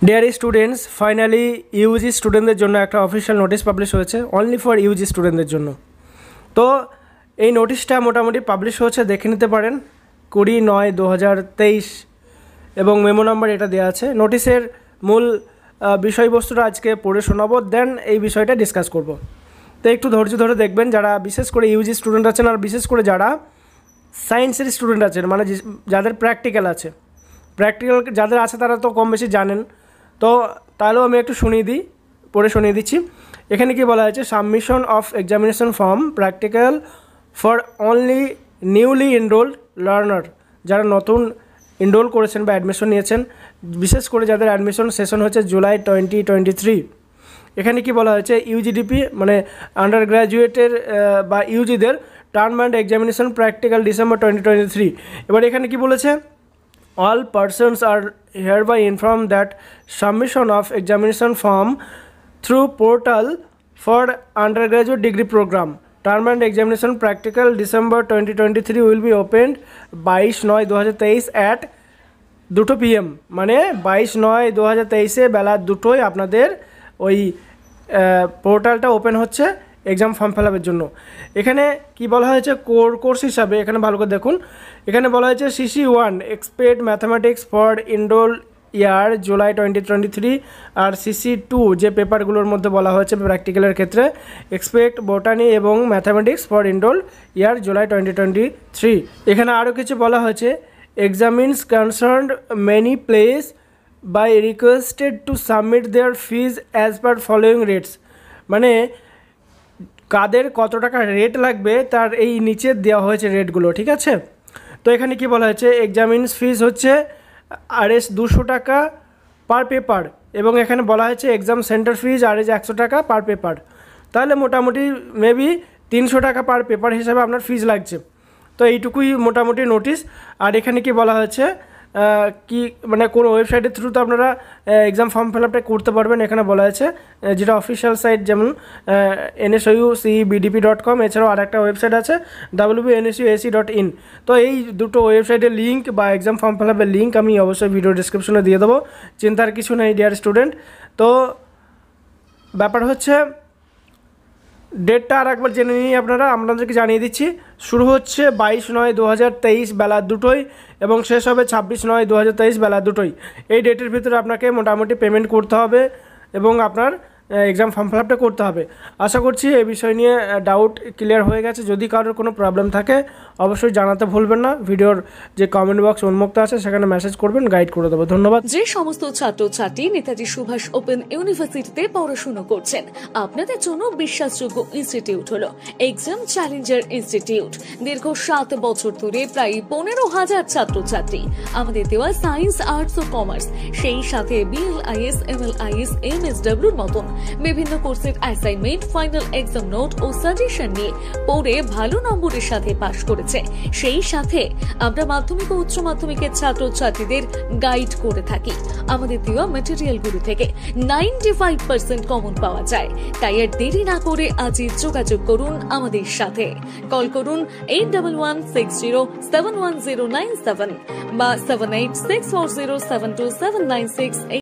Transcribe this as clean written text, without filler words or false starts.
Dear students, finally Yuji স্টুডেন্টদের জন্য একটা অফিসিয়াল নোটিশ পাবলিশ হয়েছে, অনলি ফর ইউজি স্টুডেন্টদের জন্য। তো এই নোটিশটা মোটামুটি পাবলিশ হয়েছে, দেখে নিতে পারেন 20/9/2023 এবং মেমো নাম্বার এটা দেওয়া আছে। নোটিশের মূল বিষয়বস্তুটা আজকে পড়ে শোনাবো, দেন এই বিষয়টা ডিসকাস করব। তো একটু ধৈর্য ধরে দেখবেন, যারা বিশেষ করে ইউজি স্টুডেন্ট আছেন আর বিশেষ করে যারা সায়েন্সের স্টুডেন্ট আছেন, মানে যাদের প্র্যাকটিক্যাল আছে, প্র্যাকটিক্যাল যাদের আছে তারা তো কম বেশি জানেন। তো তাহলেও আমি একটু পড়ে শুনিয়ে দিচ্ছি। এখানে কি বলা হয়েছে, submission of examination form practical for only newly enrolled learner, যারা নতুন এনরোল করেছেন বা অ্যাডমিশন নিয়েছেন, বিশেষ করে যাদের অ্যাডমিশন সেশন হচ্ছে জুলাই 2023। এখানে কি বলা হয়েছে, ইউজিডিপি মানে আন্ডার গ্র্যাজুয়েটের বা ইউজিদের term and examination practical December 2023। এবার এখানে কি বলেছে, all persons are hereby informed that submission of examination form through portal for undergraduate degree program term and examination practical December 2023 will be opened 22/9/2023 at 2 PM, মানে 22/9/2023 বেলা 2টোয় আপনাদের ওই পোর্টালটা open হচ্ছে exam form fill আপের জন্য। এখানে কি বলা হয়েছে, কোর্স হিসাবে এখানে ভালো করে দেখুন, এখানে বলা হয়েছে CC1 expect mathematics for enrol year July 2023, আর CC2 যে পেপারগুলোর মধ্যে বলা হয়েছে প্র্যাকটিক্যালের ক্ষেত্রে এক্সপেক্ট বোটানি এবং mathematics for enrol year July 2023। এখানে আরও কিছু বলা হয়েছে, examinees concerned may please be requested to submit their fees as per following rates, মানে কাদের কত টাকা রেট লাগবে তার এই নিচে দেওয়া হয়েছে রেটগুলো, ঠিক আছে। তো এখানে কি বলা হয়েছে, এক্সামিনস ফিজ হচ্ছে RS 200 টাকা পার পেপার, এবং এখানে বলা হয়েছে এক্সাম সেন্টার ফিজ RS 100 টাকা পার পেপার। তাহলে মোটামুটি মেবি 300 টাকা পার পেপার হিসাবে আপনার ফিজ লাগছে। তো এইটুকুই মোটামুটি নোটিশ। আর এখানে কি বলা হয়েছে, কি মানে কোন ওয়েবসাইটের থ্রুতে আপনারা এক্সাম ফর্ম ফিল আপটা করতে পারবেন, এখানে বলা আছে যেটা অফিসিয়াল সাইট, যেমন NSOU CBDP.com, এছাড়াও আরেকটা ওয়েবসাইট আছে WNSUAC.in। তো এই দুটো ওয়েবসাইটের লিঙ্ক বা এক্সাম ফর্ম ফিল আপের লিঙ্ক আমি অবশ্যই ভিডিও ডিসক্রিপশনে দিয়ে দেবো, চিন্তার কিছু নেই ডিয়ার স্টুডেন্ট। তো ব্যাপার হচ্ছে ডেটটা আর একবার জেনে নিই, আপনাদেরকে জানিয়ে দিচ্ছি। শুরু হচ্ছে 22/9/2023 বেলা 2টোয় এবং শেষ হবে 26/9/2023 বেলা 2টোয়। এই ডেটের ভিতরে আপনাকে মোটামুটি পেমেন্ট করতে হবে এবং আপনার এক্সাম ফর্ম ফিল আপটা করতে হবে। আশা করছি এই বিষয় নিয়ে ডাউট ক্লিয়ার হয়ে গেছে। যদি কারোর কোনো প্রবলেম থাকে অবশ্যই জানাতে ভুলবেন না, ভিডিওর যে কমেন্ট বক্স উন্মুক্ত আছে সেখানে মেসেজ করবেন, গাইড করে দেবো। ধন্যবাদ। যে সমস্ত ছাত্রছাত্রী নেতাজি সুভাষ ওপেন ইউনিভার্সিটিতে পড়াশোনা করছেন, আপনাদের জন্য বিশ্বাসযোগ্য ইনস্টিটিউট হলো এক্সাম চ্যালেঞ্জার ইনস্টিটিউট। দীর্ঘ 7 বছর ধরে প্রায় 15,000 ছাত্রছাত্রী, আমাদের দেওয়া সায়েন্স, আর্টস ও কমার্স, সেই সাথে BLIS, MLIS, MSW মতন বিভিন্ন কোর্সের অ্যাসাইনমেন্ট, ফাইনাল এক্সাম নোট ও সাজেশন নিয়ে পড়ে ভালো নম্বরের সাথে পাশ করেছে। সেই সাথে আমরা মাধ্যমিক ও উচ্চ মাধ্যমিকের ছাত্রছাত্রীদের গাইড করে থাকি। আমাদের দেওয়া ম্যাটেরিয়ালগুলো থেকে 95% কমন পাওয়া যায়। তাই আর দেরি না করে আজই যোগাযোগ করুন আমাদের সাথে। কল করুন 8116071097 বা 7864072796।